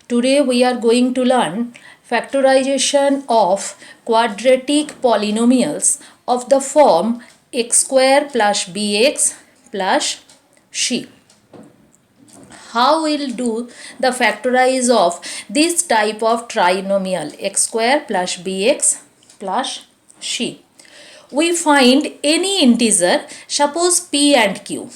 Today we are going to learn factorization of quadratic polynomials of the form x square plus bx plus c. How we'll do the factorize of this type of trinomial x square plus bx plus c. We find any integer, suppose p and q.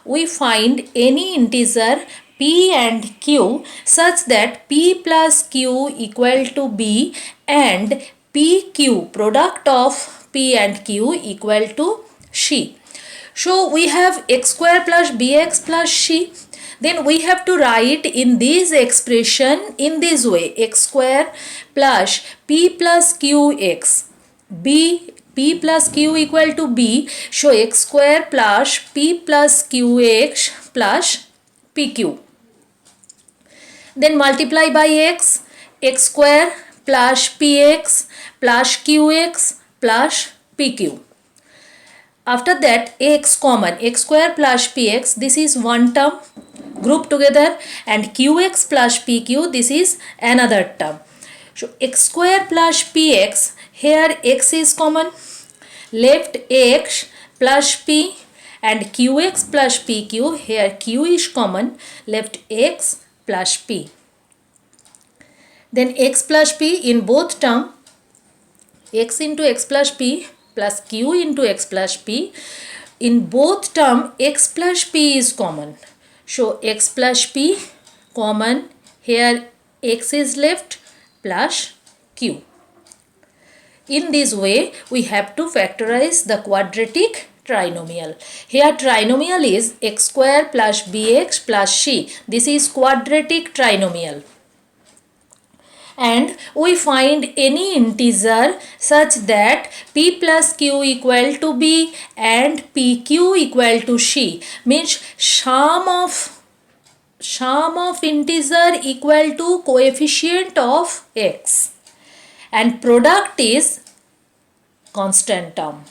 We find any integer p and q such that p plus q equal to b and pq product of p and q equal to c. So we have x square plus bx plus c. Then we have to write in this expression in this way: x square plus p plus qx, p plus q equal to b. So x square plus p plus qx plus pq. Then multiply by x square plus px plus qx plus pq. After that, x common, x square plus px, this is one term, group together, and qx plus pq, this is another term. So x square plus px, here x is common, left x plus p, and qx plus pq, here q is common, left x plus p. Then x plus p in both term, x into x plus p plus q into x plus p. In both term, x plus p is common. So x plus p common, here x is left plus q. In this way, we have to factorize the quadratic trinomial. Here trinomial is x square plus bx plus c. This is quadratic trinomial. And we find any integer such that p plus q equal to b and pq equal to c, means sum of integer equal to coefficient of x, and product is constant term.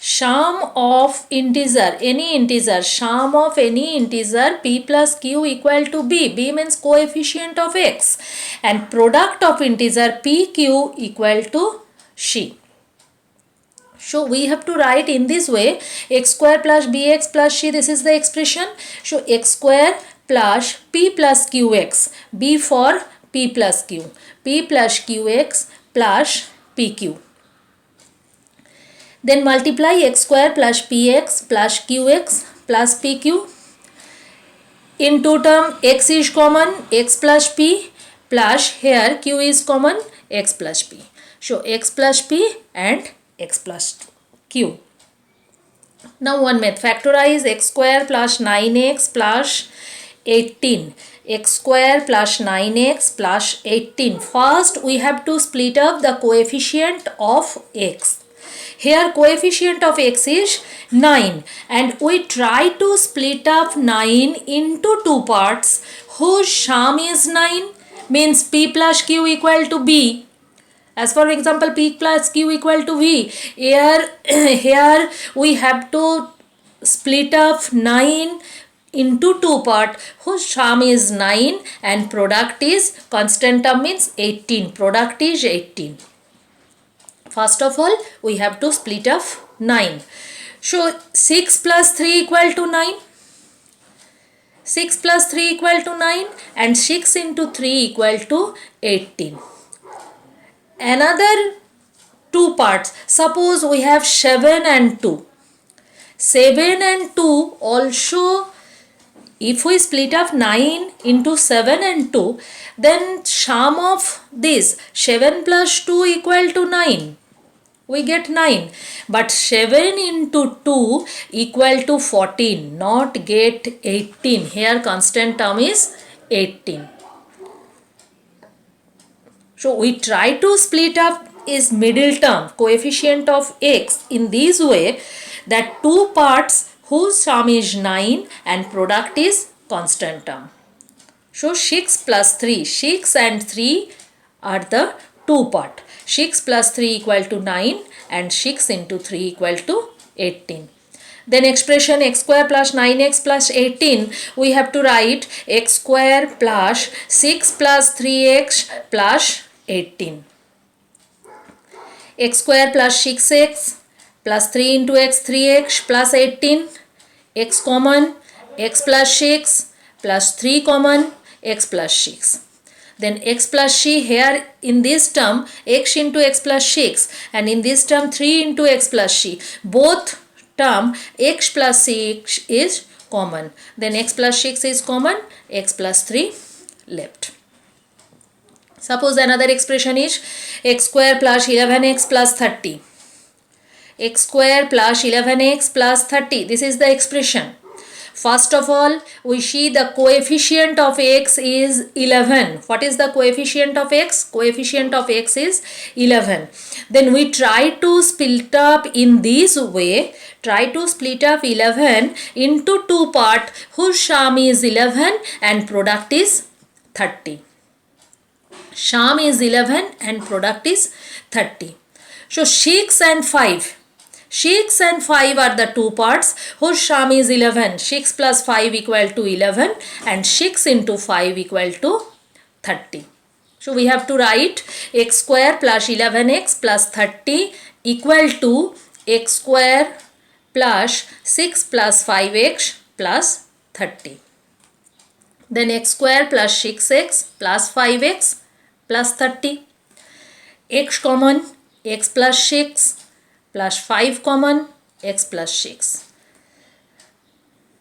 Sum of integer, any integer, sum of any integer p plus q equal to b, b means coefficient of x, and product of integer pq equal to c. So we have to write in this way: x square plus bx plus c, this is the expression. So x square plus p plus qx, b for p plus q, p plus qx plus pq. Then multiply x square plus px plus qx plus pq. In two term, x is common, x plus p, plus here q is common, x plus p. So x plus p and x plus q. Now one method, factorize x square plus 9x plus 18. X square plus 9x plus 18. First we have to split up the coefficient of x. Here coefficient of x is 9, and we try to split up 9 into two parts whose sum is 9, means p plus q equal to b. As for example, p plus q equal to v. Here we have to split up 9 into two parts whose sum is 9 and product is constant term, means 18. Product is 18. First of all, we have to split up 9. So 6 plus 3 equal to 9. 6 plus 3 equal to 9, and 6 into 3 equal to 18. Another two parts. Suppose we have 7 and 2. 7 and 2 also, if we split up 9 into 7 and 2, then sum of this 7 plus 2 equal to 9. We get 9. But 7 into 2 equal to 14, not get 18. Here constant term is 18. So we try to split up is middle term, coefficient of x, in this way that two parts whose sum is 9 and product is constant term. So 6 plus 3, 6 and 3 are the two part. 6 plus 3 equal to 9 and 6 into 3 equal to 18. Then expression x square plus 9x plus 18, we have to write x square plus 6 plus 3x plus 18. X square plus 6x plus 3 into x 3x plus 18, x common, x plus 6 plus 3 common, x plus 6. Then x plus c, here in this term x into x plus 6 and in this term 3 into x plus c. Both term x plus 6 is common. Then x plus 6 is common, x plus 3 left. Suppose another expression is x square plus 11x plus 30. X square plus 11x plus 30. This is the expression. First of all, we see the coefficient of x is 11. What is the coefficient of x? Coefficient of x is 11. Then we try to split up in this way. Try to split up 11 into two parts whose sum is 11 and product is 30. Sum is 11 and product is 30. So 6 and 5. 6 and 5 are the two parts whose sum is 11. 6 plus 5 equal to 11 and 6 into 5 equal to 30. So we have to write x square plus 11x plus 30 equal to x square plus 6 plus 5x plus 30. Then x square plus 6x plus 5x plus 30. X common, x plus 6 plus 5 common, x plus 6.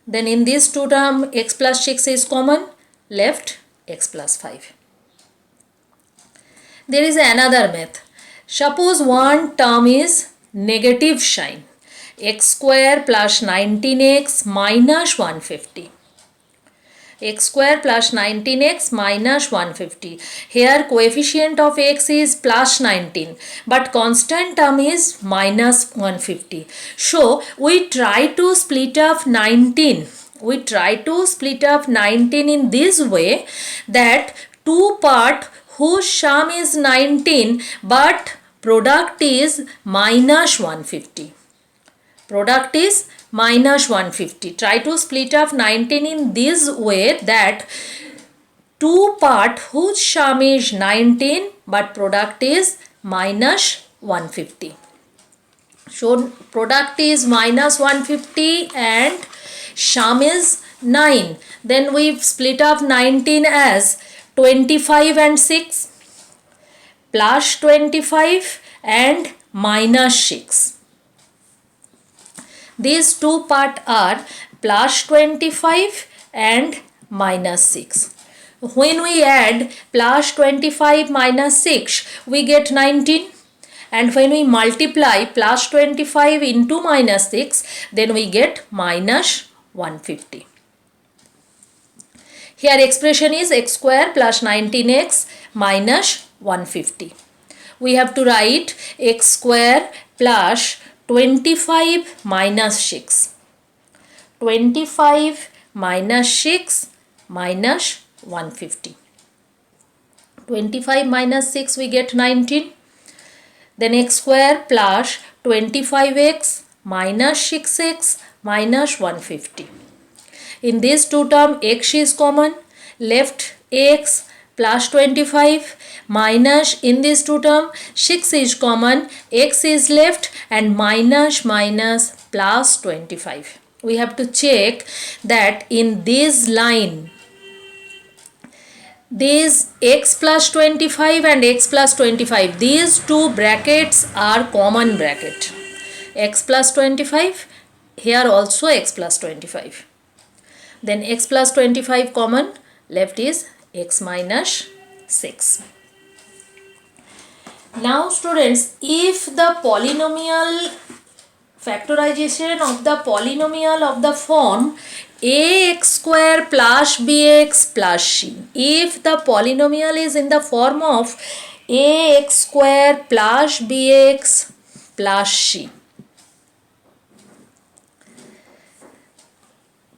Then in this two term x plus 6 is common, left x plus 5. There is another method. Suppose one term is negative sign, x square plus 19x minus 150. X square plus 19x minus 150. Here coefficient of x is plus 19 but constant term is minus 150. So we try to split up 19. We try to split up 19 in this way that two part whose sum is 19 but product is minus 150. Product is minus 150. Try to split up 19 in this way that two part whose sum is 19 but product is minus 150. So product is minus 150 and sum is 9. Then we split up 19 as 25 and 6 plus 25 and minus 6. These two parts are plus 25 and minus 6. When we add plus 25 minus 6, we get 19. And when we multiply plus 25 into minus 6, then we get minus 150. Here expression is x square plus 19x minus 150. We have to write x square plus 25 minus 6. 25 minus 6 minus 150. 25 minus 6 we get 19. Then x square plus 25x minus 6x minus 150. In these two terms x is common, left x plus 25 minus in this two term 6 is common, x is left and minus minus plus 25. We have to check that in this line these x plus 25 and x plus 25, these two brackets are common bracket. X plus 25, here also x plus 25. Then x plus 25 common, left is x minus 6. Now students, if the polynomial factorization of the polynomial of the form ax square plus bx plus c, if the polynomial is in the form of ax square plus bx plus c,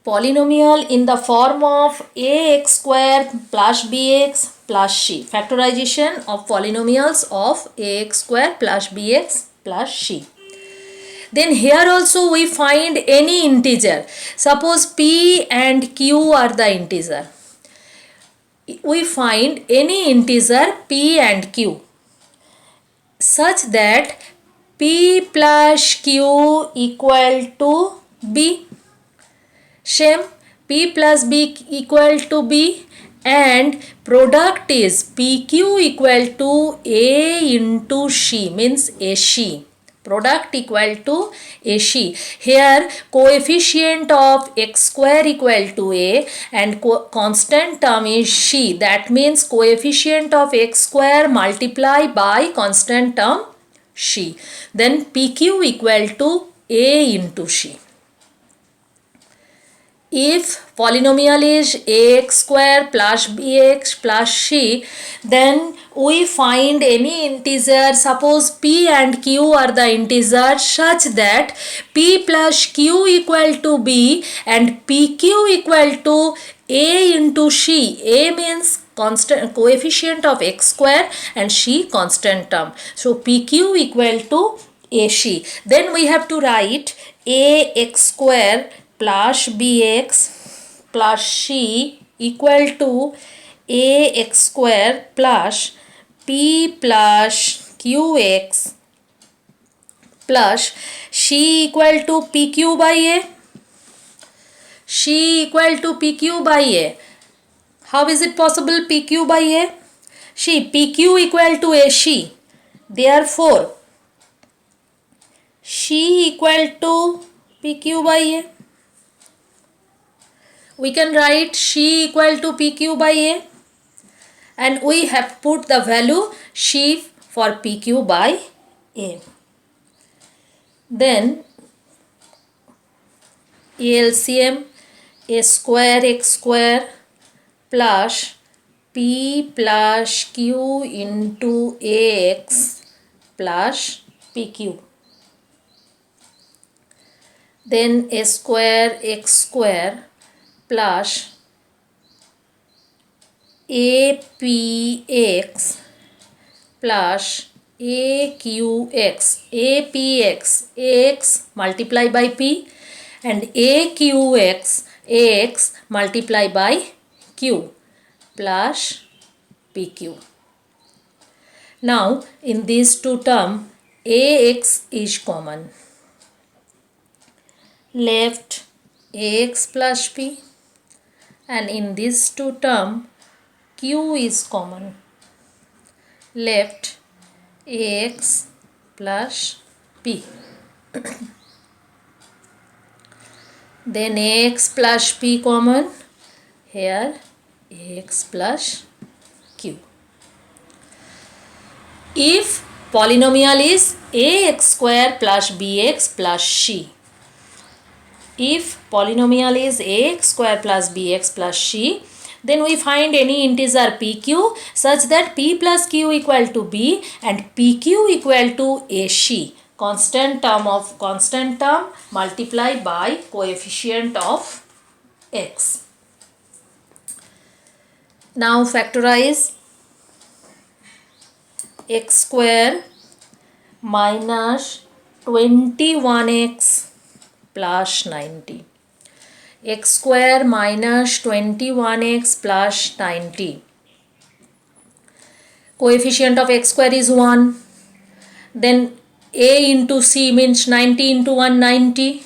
polynomial in the form of ax square plus bx plus c, factorization of polynomials of ax square plus bx plus c, Then here also we find any integer. Suppose p and q are the integer. We find any integer p and q such that p plus q equal to b. Same, p plus b equal to b, and product is pq equal to a into c, means ac. Product equal to ac. Here coefficient of x square equal to a and constant term is c. That means coefficient of x square multiply by constant term c. Then pq equal to a into c. If polynomial is ax square plus bx plus c, then we find any integer. Suppose p and q are the integers such that p plus q equal to b and pq equal to a into c. A means constant coefficient of x square and c constant term. So pq equal to ac. Then we have to write ax square plus bx plus c equal to ax square plus p plus qx plus c equal to pq by a. C equal to pq by a. How is it possible pq by a? See, pq equal to ac. Therefore, c equal to pq by a. We can write c equal to pq by a, and we have put the value c for pq by a. Then LCM a square x square plus p plus q into ax plus pq. Then a square x square plus apx plus aqx. apx ax multiply by p and aqx ax multiply by q plus pq. Now in these two terms ax is common. Left ax plus p, and in these two terms q is common. Left ax plus p. Then ax plus p common. Here ax plus q. If polynomial is ax square plus bx plus c. If polynomial is ax square plus bx plus c, then we find any integer pq such that p plus q equal to b and pq equal to ac. Constant term multiplied by coefficient of x. Now factorize x square minus 21x plus 90. X square minus 21x plus 90. Coefficient of x square is 1. Then a into c means 90 into 1 90,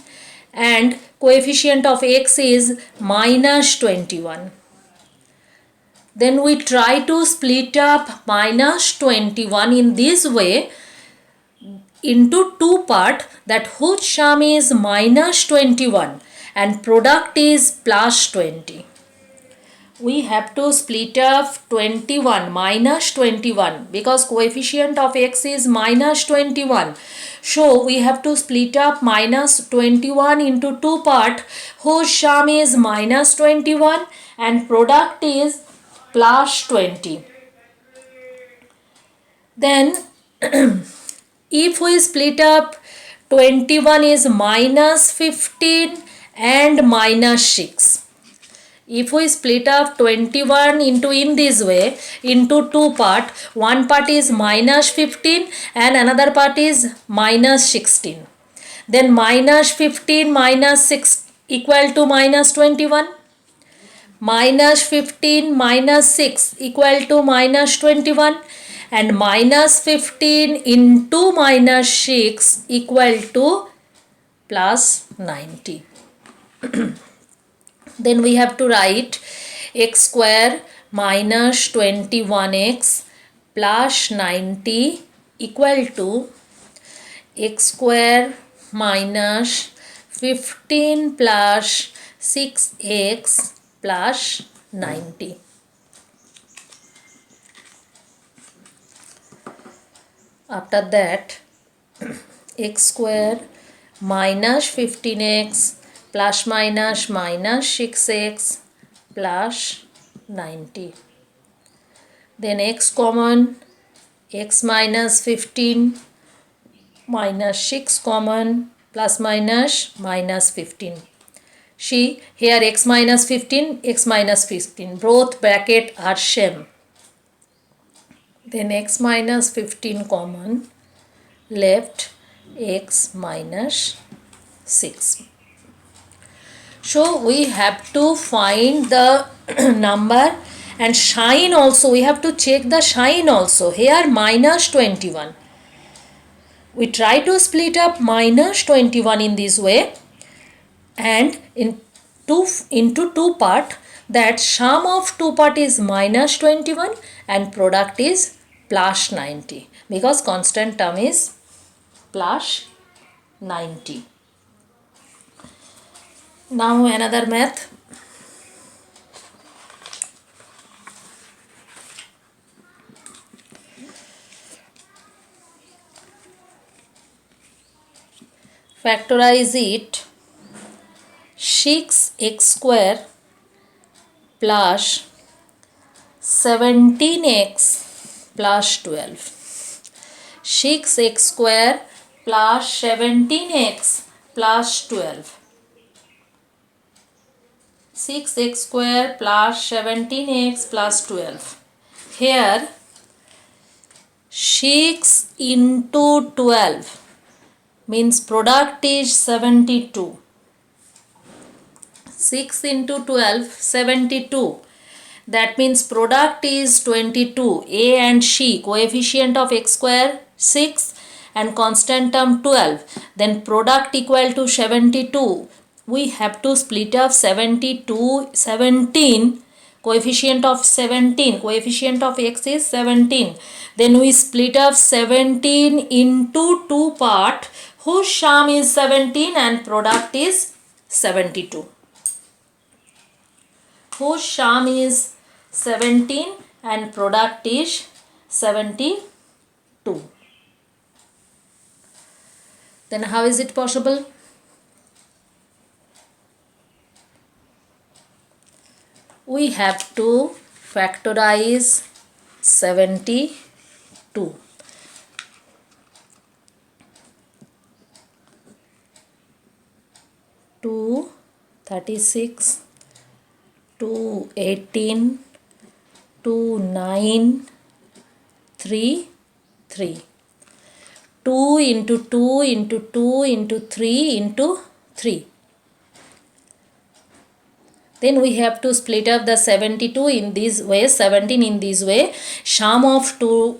and coefficient of x is minus 21. Then we try to split up minus 21 in this way into two parts, that whose sum is minus 21 and product is plus 20. We have to split up 21 minus 21 because coefficient of x is minus 21. So we have to split up minus 21 into two parts, whose sum is minus 21 and product is plus 20. Then if we split up 21 is minus 15 and minus 6. If we split up 21 in this way into two parts, one part is minus 15 and another part is minus 16. Then minus 15 minus 6 equal to minus 21. Minus 15 minus 6 equal to minus 21, and minus 15 into minus 6 equal to plus 90. Then we have to write x square minus 21x plus 90 equal to x square minus 15 plus 6x plus 90. After that, x square minus 15x plus minus minus 6x plus 90. Then x common, x minus 15 minus 6 common, plus minus minus 15. See here x minus 15, x minus 15, both bracket are same. Then x minus 15 common, left x minus 6. So we have to find the number, and sign also, we have to check the sign also. Here minus 21. We try to split up minus 21 in this way, and into two part, that sum of two part is minus 21 and product is plus 90, because constant term is plus 90. Now another math. Factorize it. 6x square plus 17x plus 12. 6x square plus 17x plus 12. 6x square plus 17x plus 12. Here 6 into 12 means product is 72. 6 into 12, 72. That means product is 22. A and C, coefficient of x square 6 and constant term 12. Then product equal to 72. We have to split up 72, 17. Coefficient of 17, coefficient of x is 17. Then we split up 17 into two part, whose sum is 17 and product is 72. Whose sum is 17 and product is 72. Then how is it possible? We have to factorize 72. 2, 36, 2, 18, 2, 9, 3, 3. 2 into 2 into 2 into 3 into 3. Then we have to split up the 72 in this way, 17 in this way. Sum of two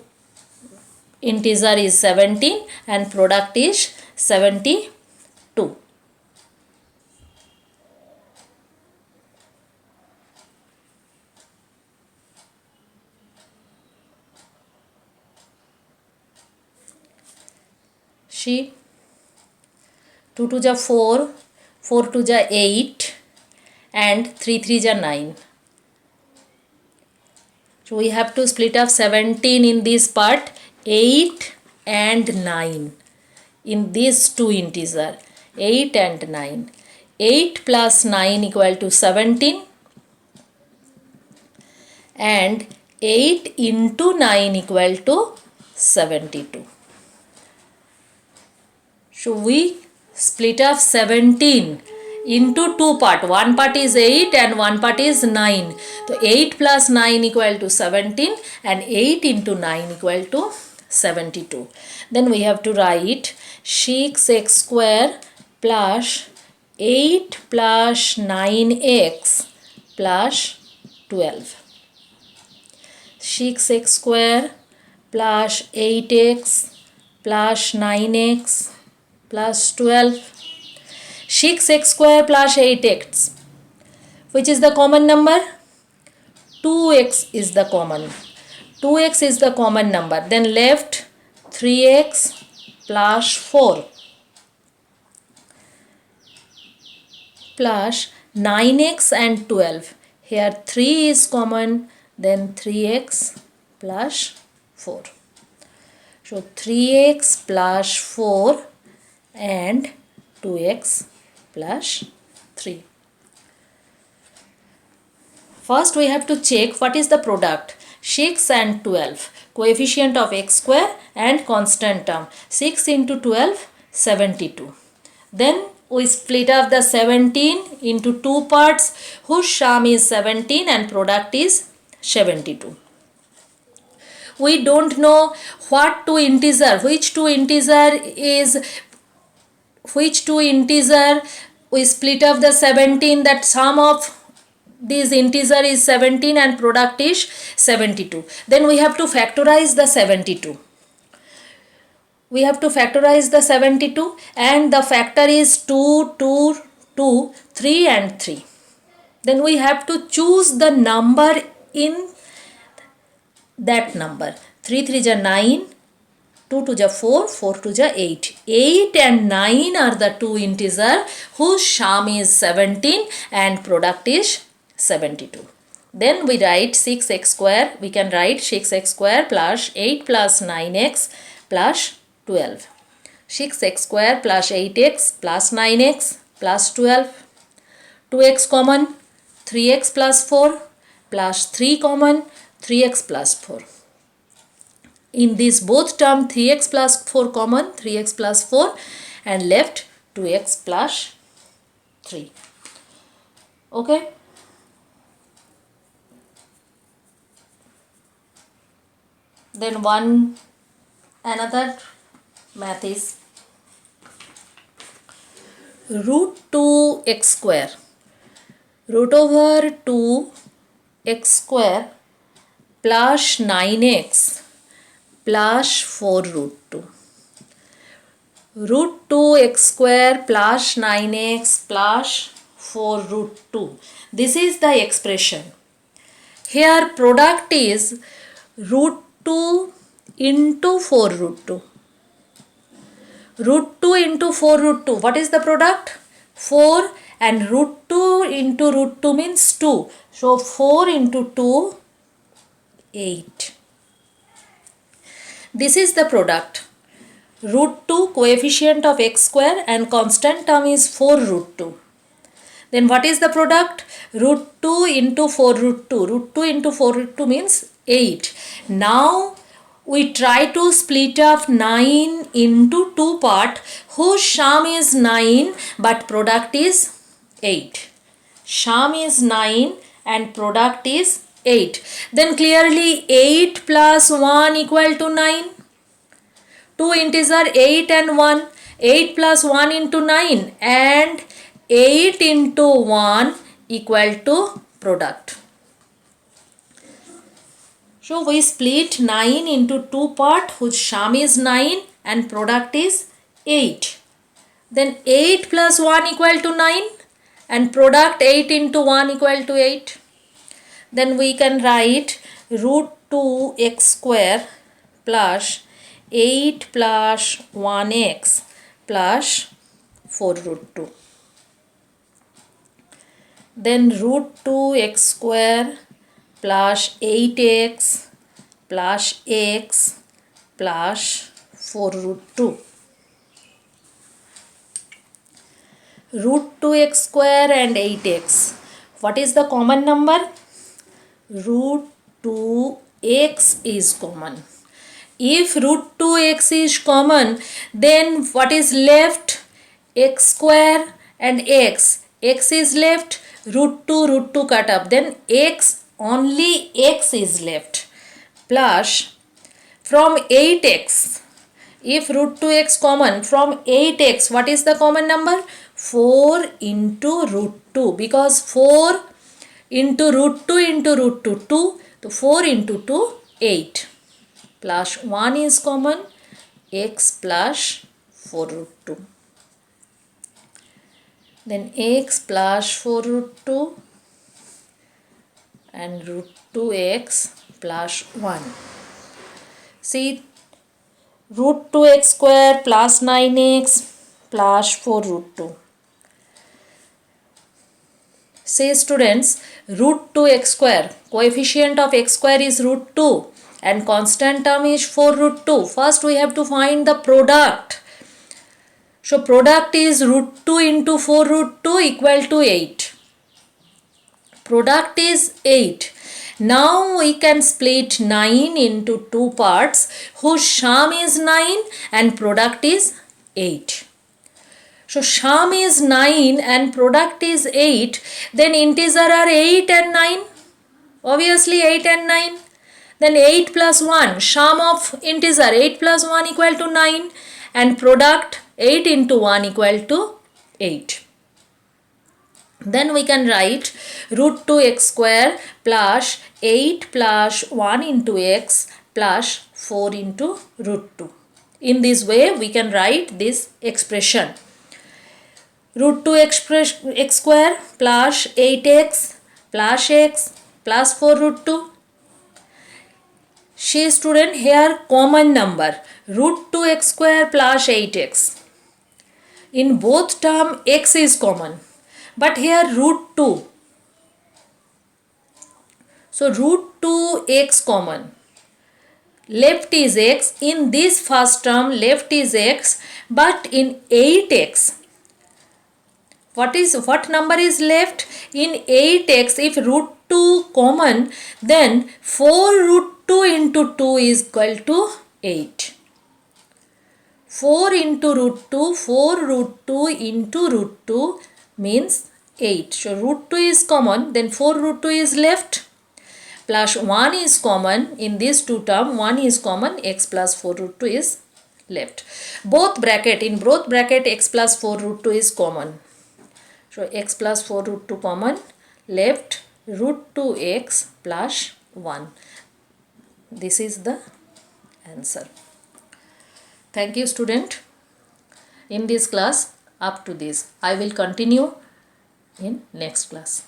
integer is 17 and product is 72. See, 2 to the 4, 4 to the 8 and 3 3 is 9. So we have to split up 17 in this part, 8 and 9 in these two integer, 8 and 9. 8 plus 9 equal to 17 and 8 into 9 equal to 72. So we split up 17 into two part. One part is 8 and one part is 9. So 8 plus 9 equal to 17 and 8 into 9 equal to 72. Then we have to write 6x square plus 8 plus 9x plus 12. 6x square plus 8x plus 9x plus 12. 6x square plus 8x. Which is the common number? 2x is the common. 2x is the common number. Then left 3x plus 4 plus 9x and 12. Here 3 is common, then 3x plus 4. So 3x plus 4 and 2x plus 3. First we have to check what is the product. 6 and 12, coefficient of x square and constant term. 6 into 12, 72. Then we split up the 17 into two parts whose sum is 17 and product is 72. We don't know which two integer we split up the 17, that sum of this integer is 17 and product is 72. Then we have to factorize the 72. We have to factorize the 72 and the factor is 2, 2, 2, 3 and 3. Then we have to choose the number in that number. 3 3 is 9, 2 2 is 4, 4 2 is 8. 8 and 9 are the two integer whose sum is 17 and product is 72. Then we write 6x square. We can write 6x square plus 8 plus 9x plus 12. 6x square plus 8x plus 9x plus 12. 2x common, 3x plus 4 plus 3 common, 3x plus 4. In this both term 3x plus 4 common, 3x plus 4 and left 2x plus 3. Okay. Then another math is root 2x square. Root over 2x square plus 9x plus 4 root 2. Root 2x square plus 9x plus 4 root 2. This is the expression. Here product is root 2 into 4 root 2. Root 2 into 4 root 2. What is the product? 4 and root 2 into root 2 means 2. So 4 into 2, 8. This is the product. Root 2 coefficient of x square and constant term is 4 root 2. Then what is the product? Root 2 into 4 root 2. Root 2 into 4 root 2 means 8. Now we try to split up 9 into two part whose sum is 9 but product is 8. Sum is 9 and product is 8. Then clearly 8 plus 1 equal to 9. Two integer 8 and 1. 8 plus 1 into 9 and 8 into 1 equal to product. So we split 9 into two part whose sum is 9 and product is 8. Then 8 plus 1 equal to 9 and product 8 into 1 equal to 8. Then we can write root 2x square plus 8 plus 1x plus 4 root 2. Then root 2x square plus 8x plus x plus 4 root 2. Root 2x square and 8x. What is the common number? Root 2x is common. If root 2x is common, then what is left? X square and x. X is left, root 2 cut up. Then x, only x is left. Plus from 8x. if root 2x common from 8x, what is the common number? 4 into root 2, because 4 into root 2 into root 2, 2, so 4 into 2, 8, plus 1 is common, x plus 4 root 2. Then x plus 4 root 2 and root 2x plus 1. See, root 2x square plus 9x plus 4 root 2. Say students, root 2x square, coefficient of x square is root 2 and constant term is 4 root 2. First we have to find the product. So product is root 2 into 4 root 2 equal to 8. Product is 8. Now we can split 9 into two parts whose sum is 9 and product is 8. So sum is 9 and product is 8. Then integer are 8 and 9. Obviously 8 and 9. Then 8 plus 1. Sum of integer 8 plus 1 equal to 9. And product 8 into 1 equal to 8. Then we can write root 2x square plus 8 plus 1 into x plus 4 into root 2. In this way we can write this expression. Root 2x square plus 8x plus x plus 4 root 2. See student, here common number root 2x square plus 8x. In both term x is common. But here root 2. So root 2x common. Left is x. In this first term left is x. But in 8x, what number is left? In 8x, if root 2 common, then 4 root 2 into 2 is equal to 8. 4 into root 2, 4 root 2 into root 2 means 8. So root 2 is common, then 4 root 2 is left, plus 1 is common. In these two terms, 1 is common, x plus 4 root 2 is left. In both bracket x plus 4 root 2 is common. So x plus 4 root 2 common, left root 2x plus 1. This is the answer. Thank you student. In this class, up to this. I will continue in next class.